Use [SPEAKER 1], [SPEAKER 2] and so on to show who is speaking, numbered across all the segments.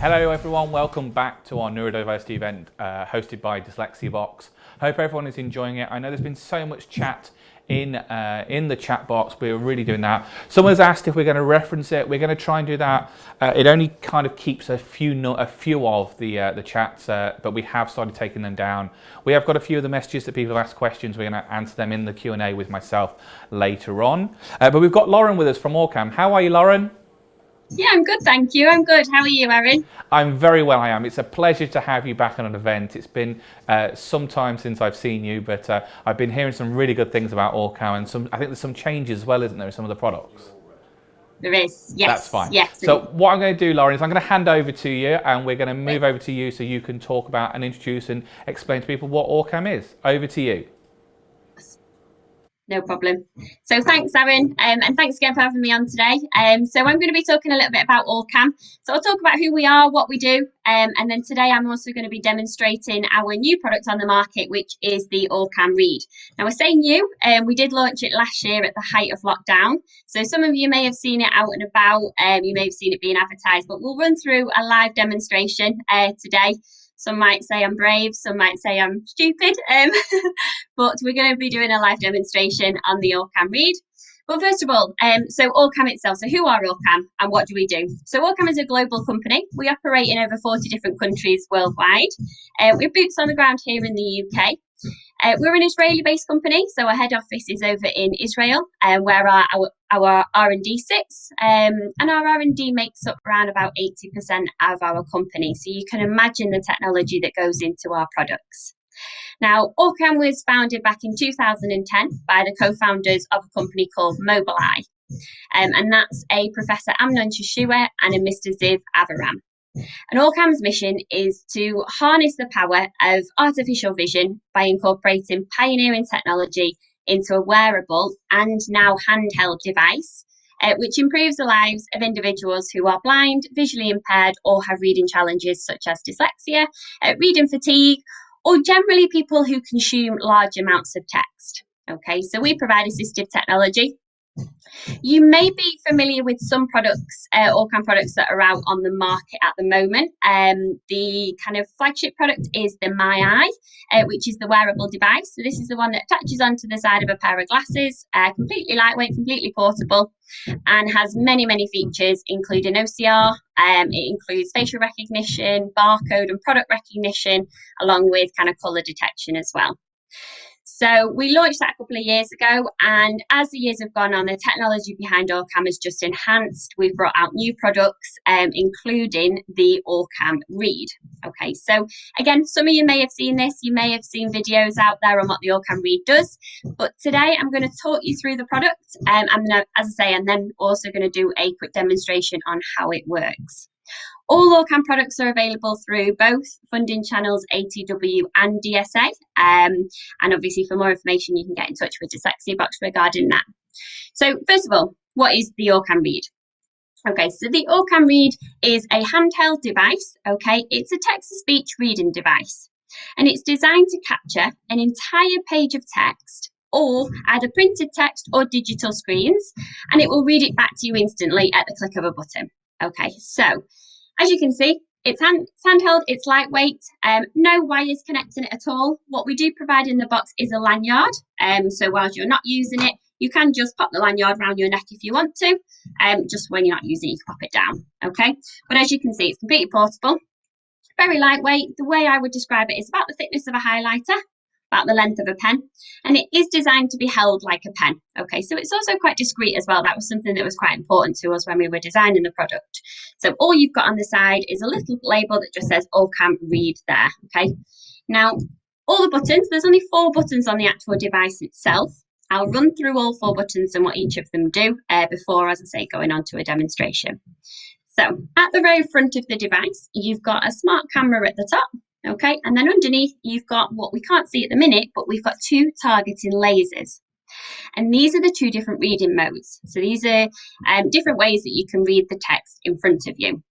[SPEAKER 1] Hello everyone, welcome back to our Neurodiversity event hosted by Dyslexia Box. Hope everyone is enjoying it. I know there's been so much chat in the chat box. We're really doing that. Someone's asked if we're going to reference it. We're going to try and do that. It only kind of keeps a few of the chats, but we have started taking them down. We have got a few of the messages that people have asked questions. We're going to answer them in the Q&A with myself later on. But we've got Lauren with us from OrCam. How are you, Lauren?
[SPEAKER 2] Yeah, I'm good, thank you. I'm good. How are you, Erin?
[SPEAKER 1] I'm very well, I am. It's a pleasure to have you back on an event. It's been some time since I've seen you, but I've been hearing some really good things about OrCam, and I think there's some changes as well, isn't there, in some of the products?
[SPEAKER 2] There is, yes.
[SPEAKER 1] That's fine.
[SPEAKER 2] Yes.
[SPEAKER 1] So what I'm going to do, Lauren, is I'm going to hand over to you, and we're going to move over to you so you can talk about and introduce and explain to people what OrCam is. Over to you.
[SPEAKER 2] No problem. So thanks, Erin, and thanks again for having me on today. So I'm going to be talking a little bit about OrCam. So I'll talk about who we are, what we do, and then today I'm also going to be demonstrating our new product on the market, which is the OrCam Read. Now we're saying new, we did launch it last year at the height of lockdown. So some of you may have seen it out and about, you may have seen it being advertised, but we'll run through a live demonstration today. Some might say I'm brave, some might say I'm stupid, but we're going to be doing a live demonstration on the OrCam Read. But first of all, so OrCam itself. So who are OrCam and what do we do? So OrCam is a global company. We operate in over 40 different countries worldwide. We have boots on the ground here in the UK. We're an Israeli-based company, so our head office is over in Israel, where our R&D sits, and our R&D makes up around about 80% of our company. So you can imagine the technology that goes into our products. Now, OrCam was founded back in 2010 by the co-founders of a company called Mobileye, and that's a Professor Amnon Shashua and a Mr. Ziv Aviram. And OrCam's mission is to harness the power of artificial vision by incorporating pioneering technology into a wearable and now handheld device, which improves the lives of individuals who are blind, visually impaired, or have reading challenges such as dyslexia, reading fatigue, or generally people who consume large amounts of text. Okay, so we provide assistive technology. You may be familiar with some products, OrCam products that are out on the market at the moment. The kind of flagship product is the My Eye, which is the wearable device. So this is the one that attaches onto the side of a pair of glasses, completely lightweight, completely portable, and has many, many features, including OCR. It includes facial recognition, barcode and product recognition, along with kind of colour detection as well. So we launched that a couple of years ago, and as the years have gone on, the technology behind OrCam has just enhanced. We've brought out new products, including the OrCam Read. Okay, so again, some of you may have seen this, you may have seen videos out there on what the OrCam Read does, but today I'm going to talk you through the product, I'm going to, as I say, and then also going to do a quick demonstration on how it works. All OrCam products are available through both funding channels ATW and DSA. And obviously, for more information, you can get in touch with Dyslexia Box regarding that. So first of all, what is the OrCam Read? Okay, so the OrCam Read is a handheld device. Okay, it's a text-to-speech reading device. And it's designed to capture an entire page of text or either printed text or digital screens, and it will read it back to you instantly at the click of a button. Okay, so as you can see, it's handheld, it's lightweight, no wires connecting it at all. What we do provide in the box is a lanyard. So whilst you're not using it, you can just pop the lanyard around your neck if you want to. Just when you're not using it, you can pop it down. Okay, but as you can see, it's completely portable, very lightweight. The way I would describe it is about the thickness of a highlighter, about the length of a pen, and it is designed to be held like a pen. Okay, so it's also quite discreet as well. That was something that was quite important to us when we were designing the product. So all you've got on the side is a little label that just says OrCam Read there. Okay, now all the buttons, there's only 4 buttons on the actual device itself. I'll run through all 4 buttons and what each of them do before, as I say, going on to a demonstration. So at the very front of the device, you've got a smart camera at the top. Okay, and then underneath you've got what we can't see at the minute, but we've got 2 targeting lasers. And these are the 2 different reading modes. So these are different ways that you can read the text in front of you.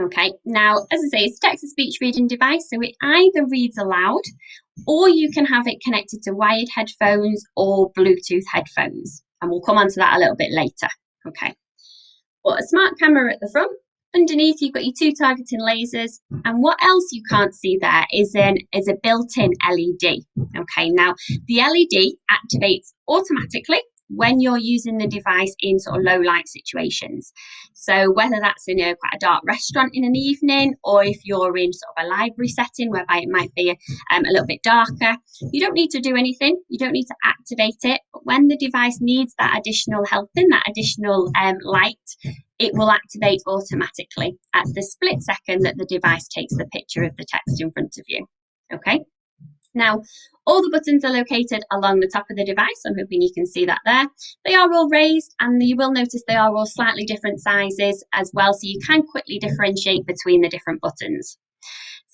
[SPEAKER 2] Okay, now, as I say, it's a text-to-speech reading device, so it either reads aloud, or you can have it connected to wired headphones or Bluetooth headphones. And we'll come on to that a little bit later. Okay, but a smart camera at the front, Underneath, you've got your 2 targeting lasers, and what else you can't see there is a built-in LED. Okay, now the LED activates automatically when you're using the device in sort of low light situations. So whether that's in quite a dark restaurant in an evening, or if you're in sort of a library setting whereby it might be a little bit darker, you don't need to do anything. You don't need to activate it. But when the device needs that additional helping, that additional light, it will activate automatically at the split second that the device takes the picture of the text in front of you. Okay. Now, all the buttons are located along the top of the device. I'm hoping you can see that there. They are all raised, and you will notice they are all slightly different sizes as well, so you can quickly differentiate between the different buttons.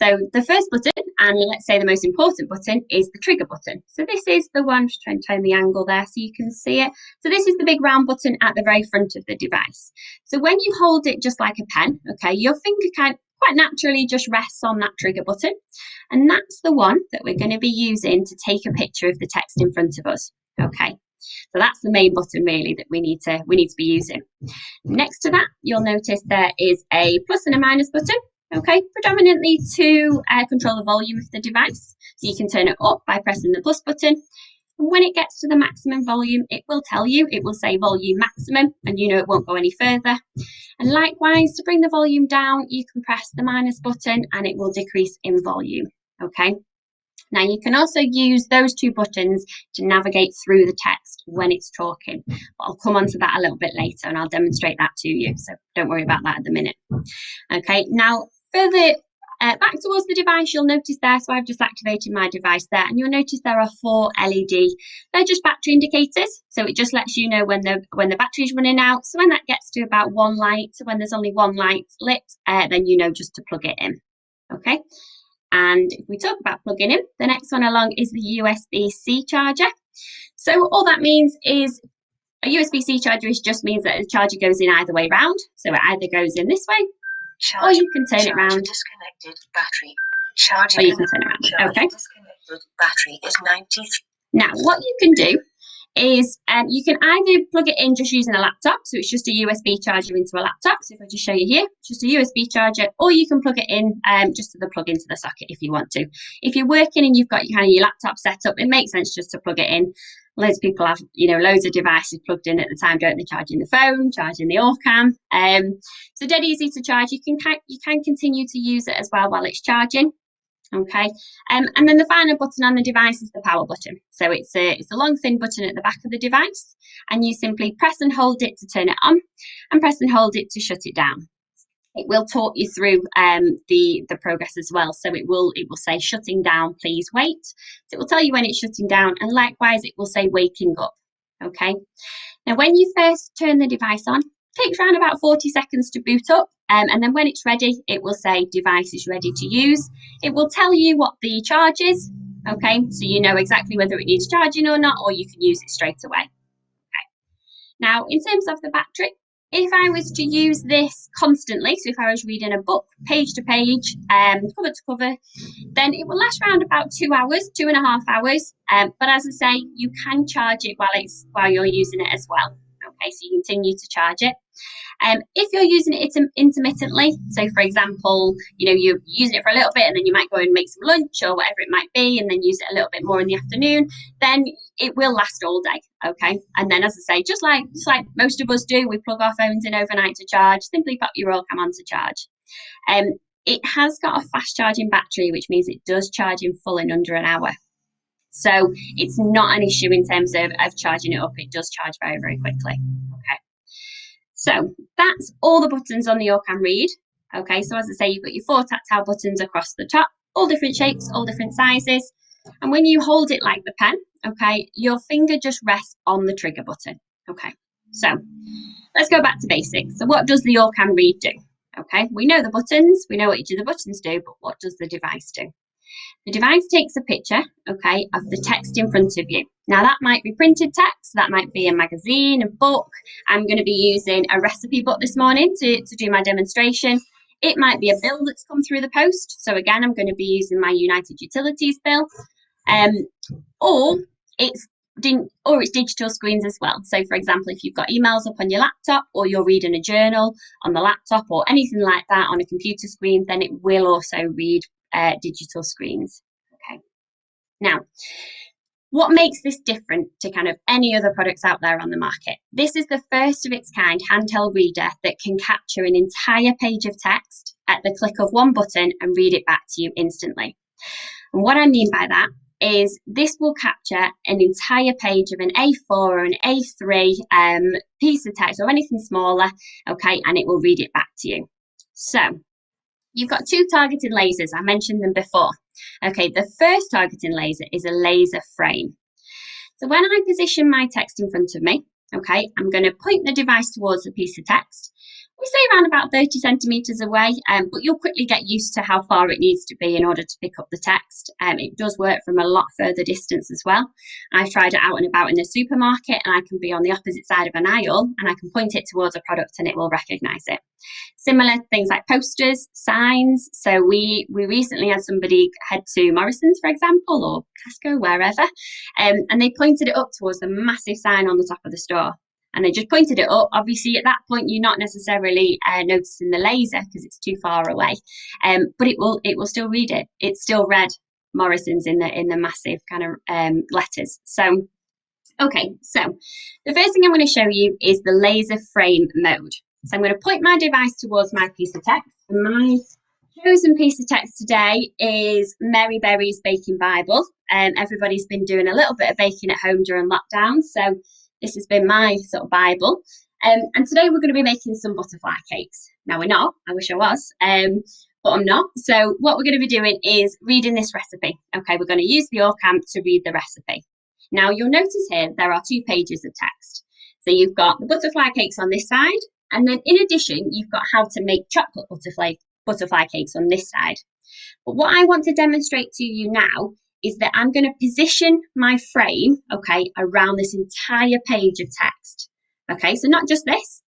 [SPEAKER 2] So the first button, and let's say the most important button, is the trigger button. So this is the one, just trying to turn the angle there so you can see it. So this is the big round button at the very front of the device. So when you hold it just like a pen, okay, your finger quite naturally just rests on that trigger button. And that's the one that we're going to be using to take a picture of the text in front of us. Okay, so that's the main button really that we need to be using. Next to that, you'll notice there is a plus and a minus button. Okay, predominantly to control the volume of the device. So you can turn it up by pressing the plus button. And when it gets to the maximum volume, it will tell you, it will say volume maximum, and you know it won't go any further. And likewise, to bring the volume down, you can press the minus button and it will decrease in volume. Okay. Now you can also use those 2 buttons to navigate through the text when it's talking. But I'll come on to that a little bit later and I'll demonstrate that to you. So don't worry about that at the minute. Okay, now further back towards the device, you'll notice there, so I've just activated my device there, and you'll notice there are 4 LED. They're just battery indicators, so it just lets you know when the battery is running out. So when that gets to about 1 light, so when there's only 1 light lit, then you know just to plug it in. Okay. And if we talk about plugging in, the next one along is the Usbc Charger. So all that means is a Usbc charger just means that the charger goes in either way round. So it either goes in this way, or you can turn it round.
[SPEAKER 3] Disconnected battery. Charger.
[SPEAKER 2] Or you can turn it round. Okay.
[SPEAKER 3] Disconnected battery is 93.
[SPEAKER 2] Now, what you can do is you can either plug it in just using a laptop, so it's just a USB charger into a laptop. So if I just show you here, just a USB charger, or you can plug it in just to the plug into the socket if you want to. If you're working and you've got your laptop set up, it makes sense just to plug it in. Loads of people have, loads of devices plugged in at the time, don't they? Charging the phone, charging the OrCam. So dead easy to charge. You can continue to use it as well while it's charging. Okay, and then the final button on the device is the power button. So it's a long thin button at the back of the device, and you simply press and hold it to turn it on, and press and hold it to shut it down. It will talk you through the progress as well. So it will say shutting down, please wait. So it will tell you when it's shutting down, and likewise it will say waking up. Okay. Now when you first turn the device on, it takes around about 40 seconds to boot up, and then when it's ready, it will say device is ready to use. It will tell you what the charge is. Okay, so you know exactly whether it needs charging or not, or you can use it straight away. Okay. Now in terms of the battery, if I was to use this constantly, so if I was reading a book page to page, cover to cover, then it will last around about 2 hours, 2.5 hours. But as I say, you can charge it while you're using it as well. Okay, so you continue to charge it. If you're using it intermittently, so for example, you're using it for a little bit and then you might go and make some lunch or whatever it might be, and then use it a little bit more in the afternoon, then it will last all day. Okay, and then as I say, just like most of us do, we plug our phones in overnight to charge. Simply pop your OrCam on to charge. It has got a fast charging battery, which means it does charge in full in under an hour. So it's not an issue in terms of charging it up. It does charge very, very quickly. Okay. So that's all the buttons on the OrCam Read. Okay, so as I say, you've got your 4 tactile buttons across the top, all different shapes, all different sizes. And when you hold it like the pen, okay, your finger just rests on the trigger button. Okay, so let's go back to basics. So what does the OrCam Read do? Okay, we know the buttons, we know what each of the buttons do, but what does the device do? The device takes a picture, okay, of the text in front of you. Now that might be printed text, that might be a magazine, a book. I'm going to be using a recipe book this morning to do my demonstration. It might be a bill that's come through the post. So again, I'm going to be using my United Utilities bill. Or it's it's digital screens as well. So for example, if you've got emails up on your laptop, or you're reading a journal on the laptop, or anything like that on a computer screen, then it will also read digital screens. Okay. Now, what makes this different to kind of any other products out there on the market? This is the first of its kind handheld reader that can capture an entire page of text at the click of one button and read it back to you instantly. And what I mean by that is this will capture an entire page of an A4 or an A3 piece of text or anything smaller, okay, and it will read it back to you. So you've got two targeting lasers. I mentioned them before. Okay, the first targeting laser is a laser frame. So when I position my text in front of me, okay, I'm going to point the device towards the piece of text. We say around about 30 centimetres away, but you'll quickly get used to how far it needs to be in order to pick up the text. It does work from a lot further distance as well. I've tried it out and about in the supermarket, and I can be on the opposite side of an aisle and I can point it towards a product and it will recognise it. Similar things like posters, signs. So we recently had somebody head to Morrison's, for example, or Tesco, wherever, and they pointed it up towards the massive sign on the top of the store. And they just pointed it up. Obviously, at that point, you're not necessarily noticing the laser because it's too far away, but it will still read it. It's still read Morrison's in the massive kind of letters. So, okay, so the first thing I'm going to show you is the laser frame mode. So I'm going to point my device towards my piece of text. And my chosen piece of text today is Mary Berry's Baking Bible. Everybody's been doing a little bit of baking at home during lockdown, so this has been my sort of Bible. And today we're going to be making some butterfly cakes. Now we're not, I wish I was, but I'm not. So what we're going to be doing is reading this recipe. Okay, we're going to use the OrCam to read the recipe. Now you'll notice here there are 2 pages of text. So you've got the butterfly cakes on this side, and then in addition, you've got how to make chocolate butterfly cakes on this side. But what I want to demonstrate to you now is that I'm going to position my frame, okay, around this entire page of text. Okay, so not just this,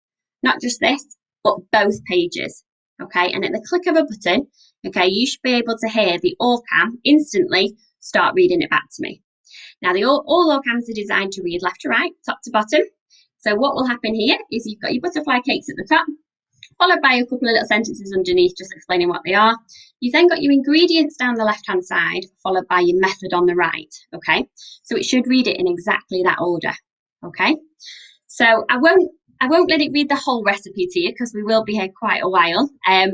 [SPEAKER 2] but both pages. Okay, and at the click of a button, okay, you should be able to hear the OrCam instantly start reading it back to me. Now, all OrCams are designed to read left to right, top to bottom. So what will happen here is you've got your butterfly cakes at the top, followed by a couple of little sentences underneath just explaining what they are. You've then got your ingredients down the left-hand side, followed by your method on the right, okay? So it should read it in exactly that order, okay? So I won't let it read the whole recipe to you because we will be here quite a while,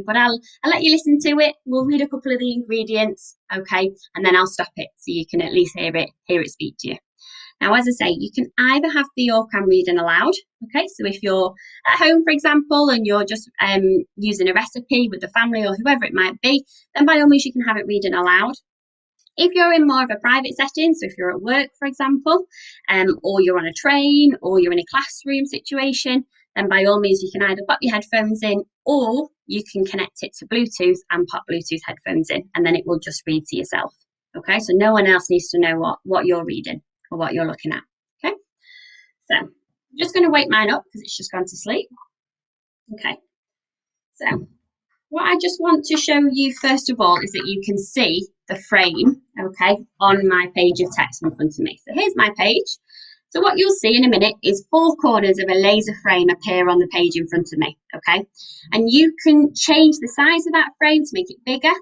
[SPEAKER 2] but I'll let you listen to it. We'll read a couple of the ingredients, okay? And then I'll stop it so you can at least hear it speak to you. Now, as I say, you can either have the OrCam reading aloud, okay? So if you're at home, for example, and you're just using a recipe with the family or whoever it might be, then by all means you can have it reading aloud. If you're in more of a private setting, so if you're at work, for example, or you're on a train, or you're in a classroom situation, then by all means you can either pop your headphones in, or you can connect it to Bluetooth and pop Bluetooth headphones in, and then it will just read to yourself, okay? So no one else needs to know what you're reading or what you're looking at, okay? So I'm just going to wake mine up because it's just gone to sleep. Okay, so what I just want to show you first of all is that you can see the frame, okay, on my page of text in front of me. So here's my page. So what you'll see in a minute is 4 corners of a laser frame appear on the page in front of me, okay? And you can change the size of that frame to make it bigger,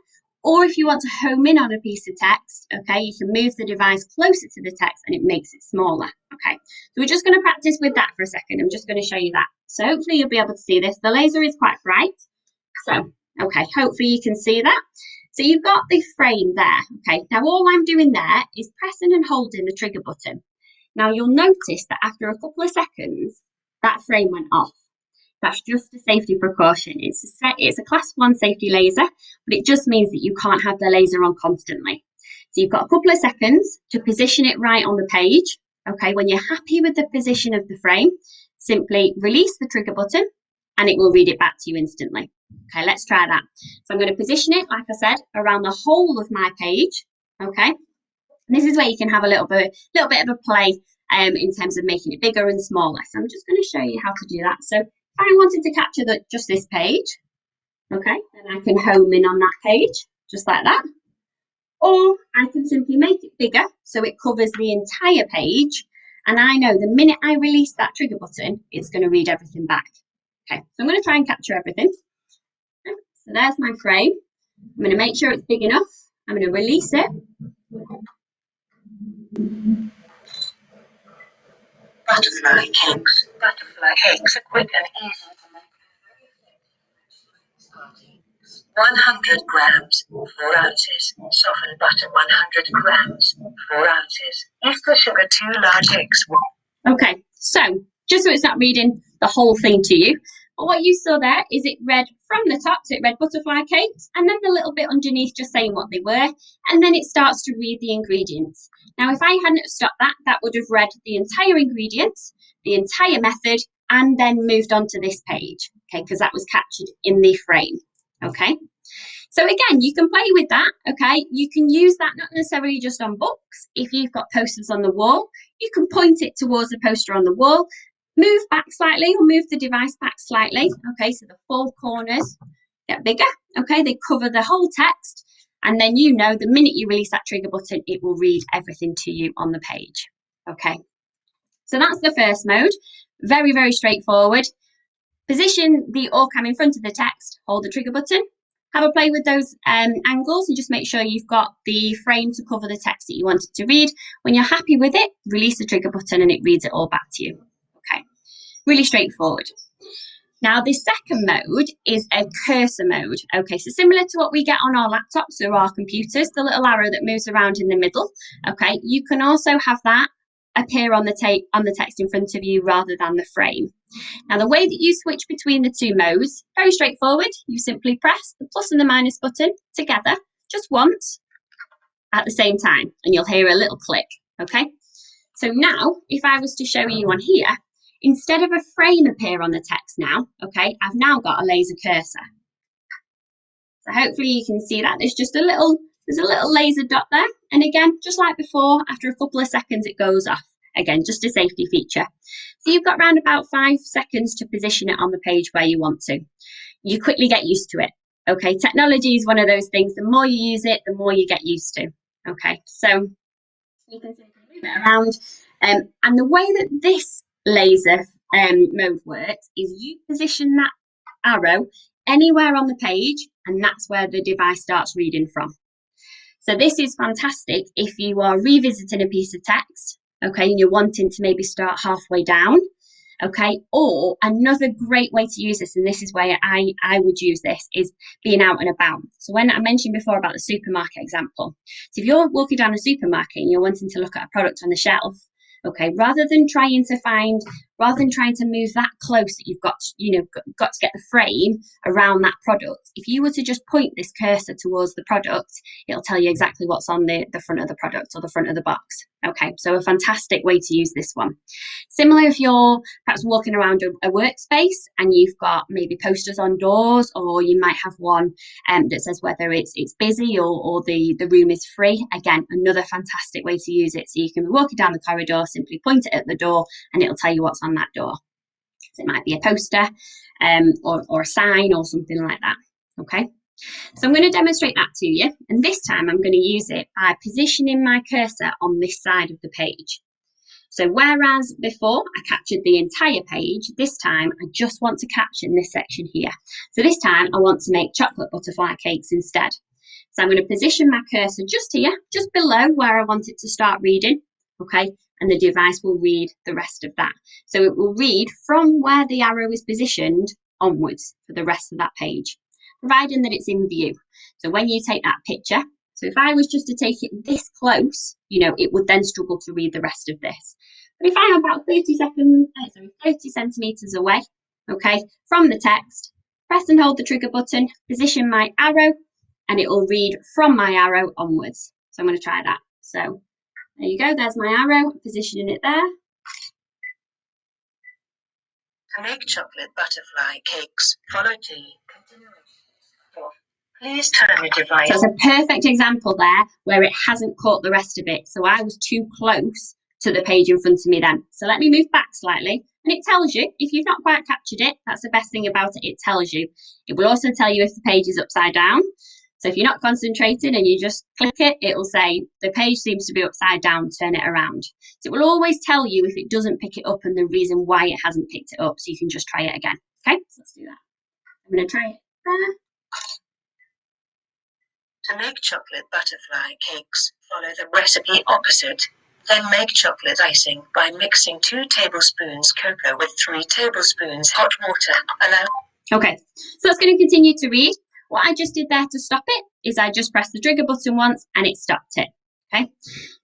[SPEAKER 2] or if you want to home in on a piece of text, okay, you can move the device closer to the text and it makes it smaller, okay? So we're just going to practice with that for a second. I'm just going to show you that. So hopefully you'll be able to see this. The laser is quite bright. So, okay, hopefully you can see that. So you've got the frame there, okay? Now all I'm doing there is pressing and holding the trigger button. Now you'll notice that after a couple of seconds, that frame went off. That's just a safety precaution. It's a class 1 safety laser, but it just means that you can't have the laser on constantly. So you've got a couple of seconds to position it right on the page. Okay, when you're happy with the position of the frame, simply release the trigger button and it will read it back to you instantly. Okay, let's try that. So I'm going to position it, like I said, around the whole of my page. Okay, and this is where you can have a little bit of a play in terms of making it bigger and smaller. So I'm just going to show you how to do that. So if I wanted to capture just this page, okay, then I can home in on that page, just like that. Or I can simply make it bigger so it covers the entire page, And I know the minute I release that trigger button, it's going to read everything back. Okay, so I'm going to try and capture everything. So there's my frame. I'm going to make sure it's big enough. I'm going to release it.
[SPEAKER 3] Butterfly cakes. Butterfly cakes are quick and easy to make. 100 grams, 4 ounces. Softened butter, 100 grams, 4 ounces. If the sugar too large, takes 1.
[SPEAKER 2] Okay, so just so it's not reading the whole thing to you, but what you saw there is it read from the top, so it read butterfly cakes, and then the little bit underneath just saying what they were, and then it starts to read the ingredients. Now, if I hadn't stopped that, that would have read the entire ingredients, the entire method, and then moved on to this page, okay, because that was captured in the frame, okay? So again, you can play with that, okay? You can use that not necessarily just on books. If you've got posters on the wall, you can point it towards the poster on the wall, move back slightly or move the device back slightly, okay? So the four corners get bigger, okay? They cover the whole text, and then you know the minute you release that trigger button, it will read everything to you on the page, okay? So that's the first mode. Very, very straightforward. Position the OrCam in front of the text, hold the trigger button, have a play with those angles and just make sure you've got the frame to cover the text that you want it to read. When you're happy with it, release the trigger button and it reads it all back to you. Okay, really straightforward. Now, the second mode is a cursor mode. Okay, so similar to what we get on our laptops or our computers, the little arrow that moves around in the middle. Okay, you can also have that appear on the text in front of you rather than the frame. Now, the way that you switch between the two modes, very straightforward. You simply press the plus and the minus button together just once at the same time, and you'll hear a little click, okay? So now, if I was to show you on here, instead of a frame appear on the text now, okay, I've now got a laser cursor. So hopefully you can see that. There's a little laser dot there. And again, just like before, after a couple of seconds, it goes off. Again, just a safety feature. So you've got around about 5 seconds to position it on the page where you want to. You quickly get used to it. Okay, technology is one of those things. The more you use it, the more you get used to. Okay, so you can simply move it around. And the way that this laser mode works is you position that arrow anywhere on the page, and that's where the device starts reading from. So this is fantastic if you are revisiting a piece of text, okay, and you're wanting to maybe start halfway down, okay, or another great way to use this, and this is where I would use this, is being out and about. So when I mentioned before about the supermarket example, so if you're walking down a supermarket and you're wanting to look at a product on the shelf, okay, rather than trying to move that close that you've got to get the frame around that product, if you were to just point this cursor towards the product, it'll tell you exactly what's on the front of the product or the front of the box. Okay, so a fantastic way to use this one. Similar if you're perhaps walking around a workspace and you've got maybe posters on doors, or you might have one that says whether it's busy or the room is free. Again, another fantastic way to use it. So you can be walking down the corridor, simply point it at the door and it'll tell you what's on that door. So it might be a poster or a sign or something like that. Okay. So I'm going to demonstrate that to you, and this time I'm going to use it by positioning my cursor on this side of the page. So whereas before I captured the entire page, this time I just want to capture this section here. So this time I want to make chocolate butterfly cakes instead. So I'm going to position my cursor just here, just below where I want it to start reading, okay, and the device will read the rest of that. So it will read from where the arrow is positioned onwards for the rest of that page, providing that it's in view. So when you take that picture, so if I was just to take it this close, it would then struggle to read the rest of this. But if I'm about 30 centimeters away, okay, from the text, press and hold the trigger button, position my arrow, and it will read from my arrow onwards. So I'm going to try that. So there you go, there's my arrow, positioning it there.
[SPEAKER 3] To make chocolate butterfly cakes, follow T. Please turn the device.
[SPEAKER 2] So it's a perfect example there where it hasn't caught the rest of it. So I was too close to the page in front of me then. So let me move back slightly, and it tells you if you've not quite captured it. That's the best thing about it. It tells you. It will also tell you if the page is upside down. So if you're not concentrating and you just click it, it will say the page seems to be upside down, turn it around. So it will always tell you if it doesn't pick it up and the reason why it hasn't picked it up, so you can just try it again. Okay, so let's do that. I'm going to try it there.
[SPEAKER 3] To make chocolate butterfly cakes, follow the recipe opposite. Then make chocolate icing by mixing 2 tablespoons cocoa with 3 tablespoons hot water.
[SPEAKER 2] Okay, so it's going to continue to read. What I just did there to stop it is I just pressed the trigger button once and it stopped it. Okay,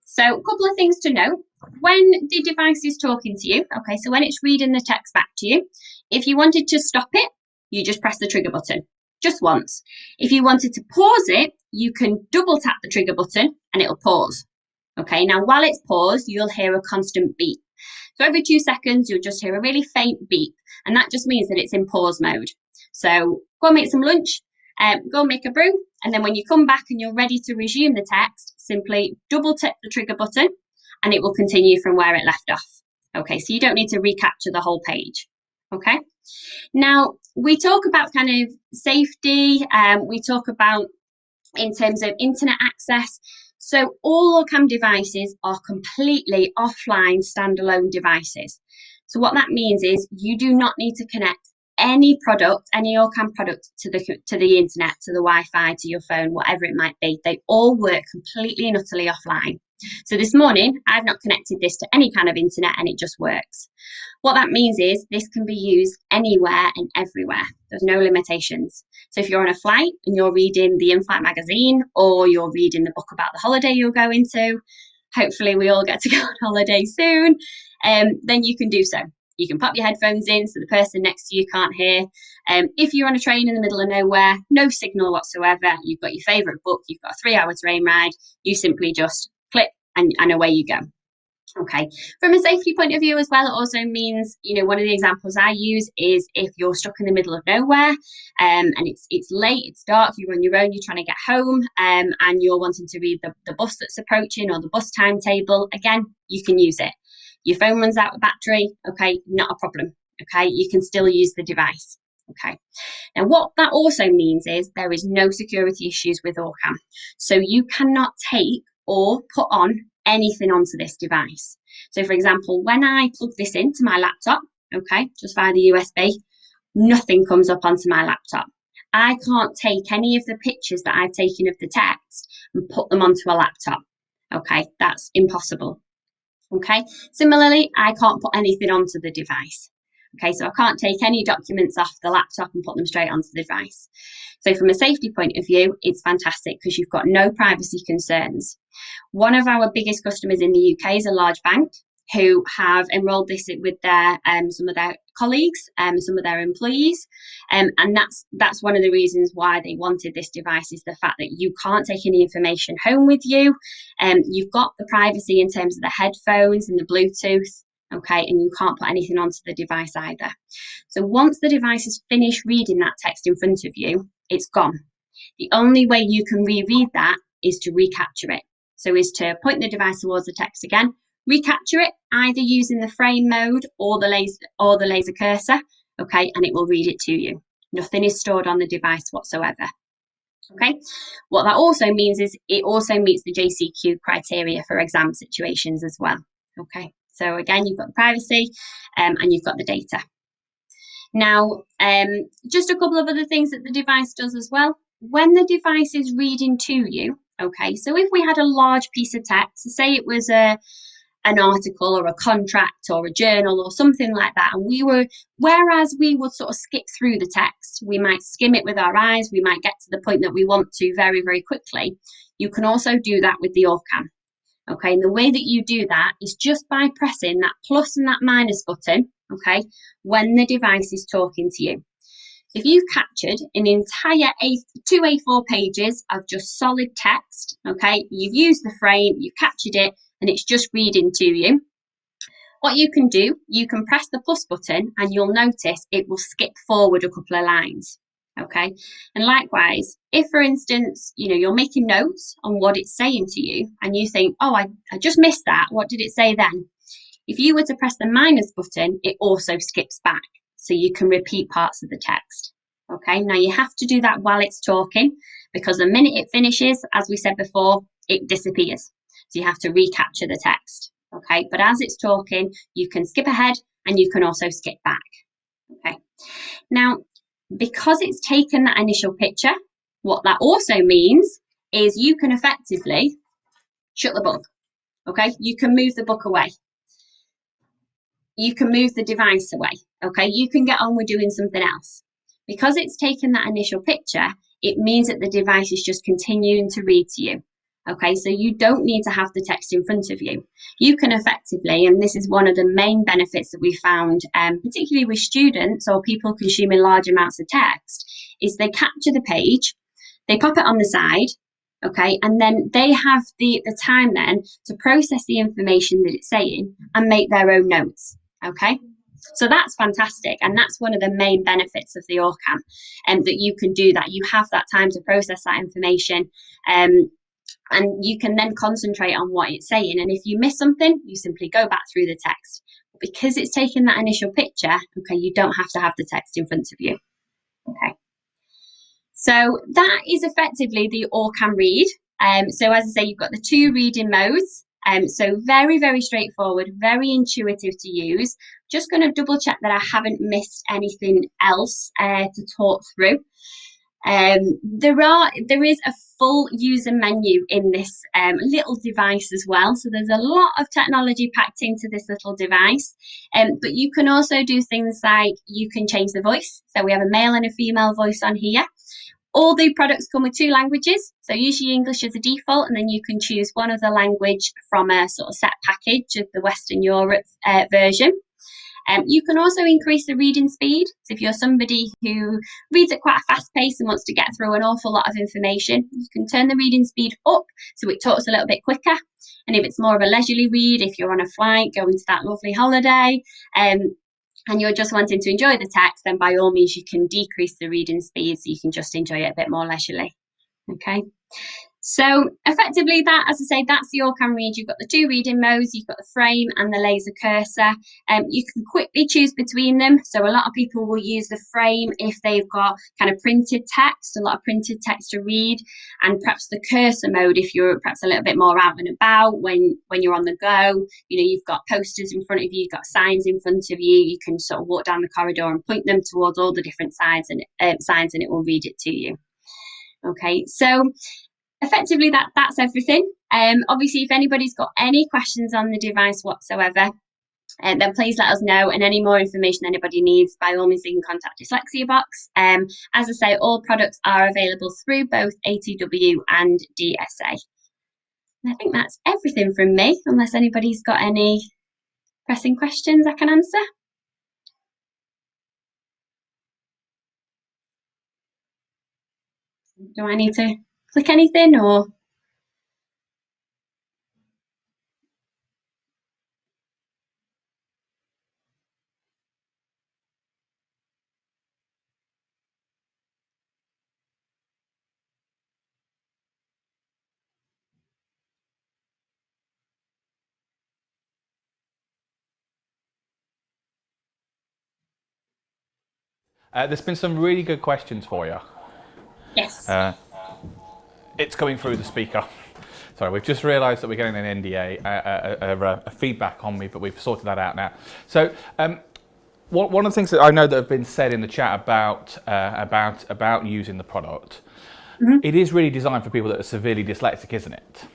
[SPEAKER 2] so a couple of things to note. When the device is talking to you, okay, so when it's reading the text back to you, if you wanted to stop it, you just press the trigger button just once. If you wanted to pause it, you can double tap the trigger button and it'll pause. Okay, now while it's paused, you'll hear a constant beep. So every 2 seconds, you'll just hear a really faint beep, and that just means that it's in pause mode. So go and make some lunch, go and make a brew, and then when you come back and you're ready to resume the text, simply double tap the trigger button and it will continue from where it left off. Okay, so you don't need to recapture the whole page. Okay, now we talk about kind of safety, we talk about in terms of internet access. So all OrCam devices are completely offline standalone devices. So what that means is you do not need to connect any product, any OrCam product to the internet, to the Wi-Fi, to your phone, whatever it might be. They all work completely and utterly offline. So this morning, I've not connected this to any kind of internet and it just works. What that means is this can be used anywhere and everywhere. There's no limitations. So if you're on a flight and you're reading the in-flight magazine or you're reading the book about the holiday you're going to, hopefully we all get to go on holiday soon, then you can do so. You can pop your headphones in so the person next to you can't hear. If you're on a train in the middle of nowhere, no signal whatsoever, you've got your favourite book, you've got a 3-hour train ride, you simply just click and away you go. Okay, from a safety point of view as well, it also means, you know, one of the examples I use is if you're stuck in the middle of nowhere and it's late, it's dark, you're on your own, you're trying to get home and you're wanting to read the bus that's approaching or the bus timetable, again, you can use it. Your phone runs out of battery, okay, not a problem, okay, you can still use the device. Okay, now what that also means is there is no security issues with OrCam. So you cannot take or put on anything onto this device. So for example, when I plug this into my laptop, okay, just via the USB, nothing comes up onto my laptop. I can't take any of the pictures that I've taken of the text and put them onto a laptop. Okay, that's impossible. Okay, similarly, I can't put anything onto the device. Okay, so I can't take any documents off the laptop and put them straight onto the device. So from a safety point of view, it's fantastic because you've got no privacy concerns. One of our biggest customers in the UK is a large bank who have enrolled this with their some of their colleagues, some of their employees, and that's one of the reasons why they wanted this device is the fact that you can't take any information home with you, you've got the privacy in terms of the headphones and the Bluetooth, okay, and you can't put anything onto the device either. So once the device is finished reading that text in front of you, it's gone. The only way you can reread that is to recapture it. So is to point the device towards the text again, recapture it either using the frame mode or the laser cursor, okay, and it will read it to you. Nothing is stored on the device whatsoever. Okay, what that also means is it also meets the JCQ criteria for exam situations as well. Okay, so again, you've got the privacy and you've got the data. Now, just a couple of other things that the device does as well. When the device is reading to you, okay, so if we had a large piece of text, say it was an article or a contract or a journal or something like that, and whereas we would sort of skip through the text, we might skim it with our eyes, we might get to the point that we want to very, very quickly. You can also do that with the OrCam. Okay, and the way that you do that is just by pressing that plus and that minus button, okay, when the device is talking to you. If you've captured an entire 2 A4 pages of just solid text, okay, you've used the frame, you've captured it, and it's just reading to you, what you can do, you can press the plus button and you'll notice it will skip forward a couple of lines. Okay, and likewise, if for instance, you know, you're making notes on what it's saying to you and you think, oh, I just missed that, what did it say then? If you were to press the minus button, it also skips back, so you can repeat parts of the text. Okay, now you have to do that while it's talking because the minute it finishes, as we said before, it disappears. So you have to recapture the text. Okay, but as it's talking, you can skip ahead and you can also skip back. Okay, now because it's taken that initial picture, what that also means is you can effectively shut the book. Okay, you can move the book away. You can move the device away. Okay, you can get on with doing something else. Because it's taken that initial picture, it means that the device is just continuing to read to you. Okay, so you don't need to have the text in front of you. You can effectively, and this is one of the main benefits that we found, particularly with students or people consuming large amounts of text, is they capture the page, they pop it on the side, okay, and then they have the time then to process the information that it's saying and make their own notes, okay? So that's fantastic, and that's one of the main benefits of the OrCam, and that you can do that. You have that time to process that information, and you can then concentrate on what it's saying. And if you miss something, you simply go back through the text. Because it's taken that initial picture, okay, you don't have to have the text in front of you. Okay. So that is effectively the OrCam Read. So as I say, you've got the two reading modes. So very, very straightforward, very intuitive to use. Just going to double check that I haven't missed anything else to talk through. There is a full user menu in this little device as well. So there's a lot of technology packed into this little device. But you can also do things like you can change the voice. So we have a male and a female voice on here. All the products come with 2 languages, so usually English is the default, and then you can choose one other language from a sort of set package of the Western Europe version. You can also increase the reading speed. So if you're somebody who reads at quite a fast pace and wants to get through an awful lot of information, you can turn the reading speed up so it talks a little bit quicker. And if it's more of a leisurely read, if you're on a flight going to that lovely holiday, and you're just wanting to enjoy the text, then by all means you can decrease the reading speed so you can just enjoy it a bit more leisurely. Okay, so effectively that, as I say, that's the OrCam Read. You've got the 2 reading modes, you've got the frame and the laser cursor. You can quickly choose between them. So a lot of people will use the frame if they've got kind of printed text, a lot of printed text to read, and perhaps the cursor mode if you're perhaps a little bit more out and about when you're on the go. You know, you've got posters in front of you, you've got signs in front of you, you can sort of walk down the corridor and point them towards all the different signs and it will read it to you. Okay, so effectively that's everything. Obviously, if anybody's got any questions on the device whatsoever, then please let us know, and any more information anybody needs, by all means, you can contact Dyslexia Box. As I say, all products are available through both ATW and DSA. And I think that's everything from me, unless anybody's got any pressing questions I can answer. Do I need to click anything or?
[SPEAKER 1] There's been some really good questions for you.
[SPEAKER 2] Yes.
[SPEAKER 1] It's coming through the speaker. Sorry, we've just realised that we're getting an NDA, a feedback on me, but we've sorted that out now. So one of the things that I know that have been said in the chat about using the product, it is really designed for people that are severely dyslexic, isn't it?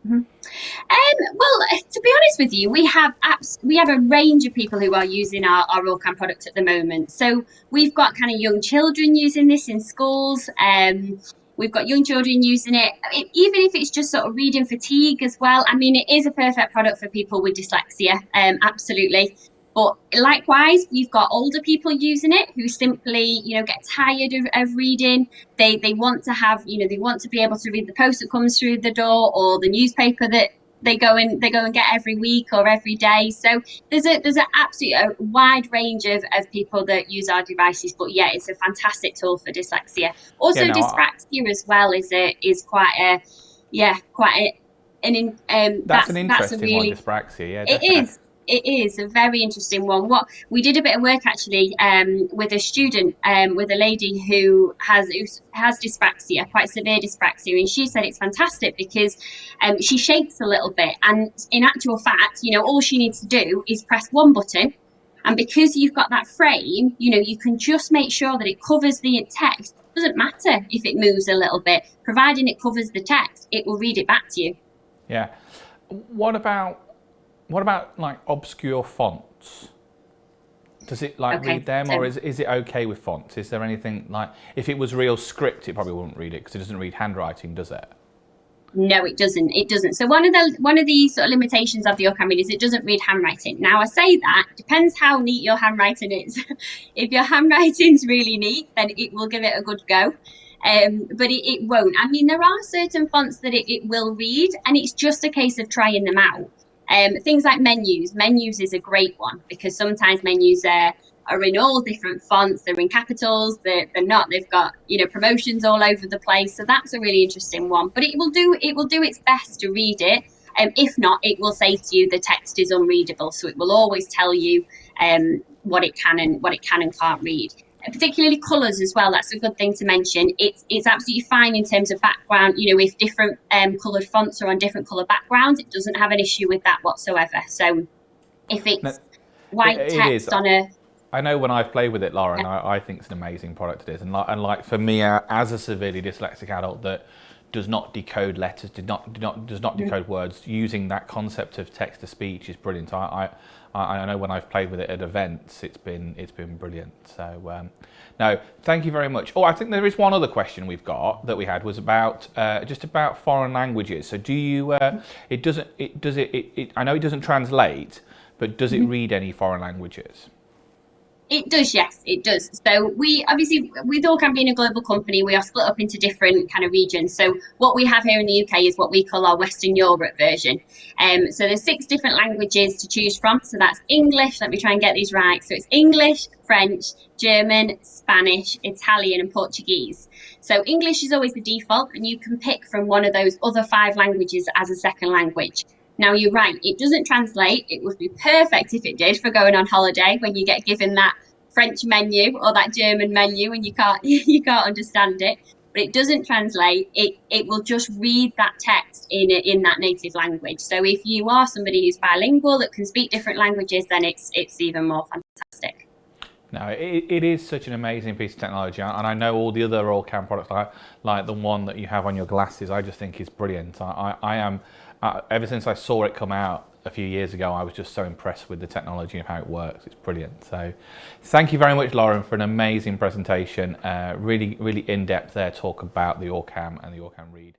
[SPEAKER 2] Well, to be honest with you, we have a range of people who are using our OrCam product at the moment. So we've got kind of young children using this in schools. We've got young children using it, even if it's just sort of reading fatigue as well. I mean, it is a perfect product for people with dyslexia, absolutely. But likewise, you've got older people using it who simply, get tired of reading. They want to have, they want to be able to read the post that comes through the door or the newspaper that they go and get every week or every day. So there's an absolute wide range of people that use our devices. But yeah, it's a fantastic tool for dyslexia. Also, dyspraxia as well is quite an
[SPEAKER 1] that's an interesting one, dyspraxia. Yeah, definitely.
[SPEAKER 2] it is a very interesting one. What we did a bit of work actually with a student, with a lady who has dyspraxia, quite severe dyspraxia, and she said it's fantastic because she shakes a little bit, and in actual fact, you know, all she needs to do is press one button. And because you've got that frame, you know, you can just make sure that it covers the text. It doesn't matter if it moves a little bit, providing it covers the text, it will read it back to you.
[SPEAKER 1] Yeah. What about like obscure fonts? Does it like read them, or is it okay with fonts? Is there anything like, if it was real script, it probably wouldn't read it because it doesn't read handwriting, does it?
[SPEAKER 2] No, it doesn't. It doesn't. So one of the sort of limitations of the OrCam Read is it doesn't read handwriting. Now I say that depends how neat your handwriting is. If your handwriting's really neat, then it will give it a good go. But it won't. I mean, there are certain fonts that it will read, and it's just a case of trying them out. Things like menus. Menus is a great one because sometimes menus are in all different fonts. They're in capitals. They're not. They've got, you know, promotions all over the place. So that's a really interesting one. But it will do its best to read it. If not, it will say to you the text is unreadable. So it will always tell you what it can and can't read. Particularly colours as well. That's a good thing to mention. It's absolutely fine in terms of background. You know, if different coloured fonts are on different colour backgrounds, it doesn't have an issue with that whatsoever. So if it's white text on a...
[SPEAKER 1] I know when I've played with it, Lauren, I think it's an amazing product it is. And like for me, as a severely dyslexic adult that does not decode letters, does not decode words, using that concept of text to speech is brilliant. I know when I've played with it at events, it's been brilliant. So no, thank you very much. Oh, I think there is one other question we had was about just about foreign languages. So do you? I know it doesn't translate, but does it read any foreign languages?
[SPEAKER 2] It does, yes, it does. So we obviously, with OrCam being a global company, we are split up into different kind of regions. So what we have here in the UK is what we call our Western Europe version. So there's 6 different languages to choose from. So that's English, let me try and get these right. So it's English, French, German, Spanish, Italian and Portuguese. So English is always the default, and you can pick from one of those other 5 languages as a second language. Now, you're right, it doesn't translate. It would be perfect if it did for going on holiday when you get given that French menu or that German menu and you can't understand it. But it doesn't translate. It will just read that text in that native language. So if you are somebody who's bilingual that can speak different languages, then it's even more fantastic.
[SPEAKER 1] No, it is such an amazing piece of technology, and I know all the other OrCam products, like the one that you have on your glasses, I just think is brilliant. I am, ever since I saw it come out a few years ago, I was just so impressed with the technology and how it works. It's brilliant. So thank you very much, Lauren, for an amazing presentation. Really in-depth there, talk about the OrCam and the OrCam Read.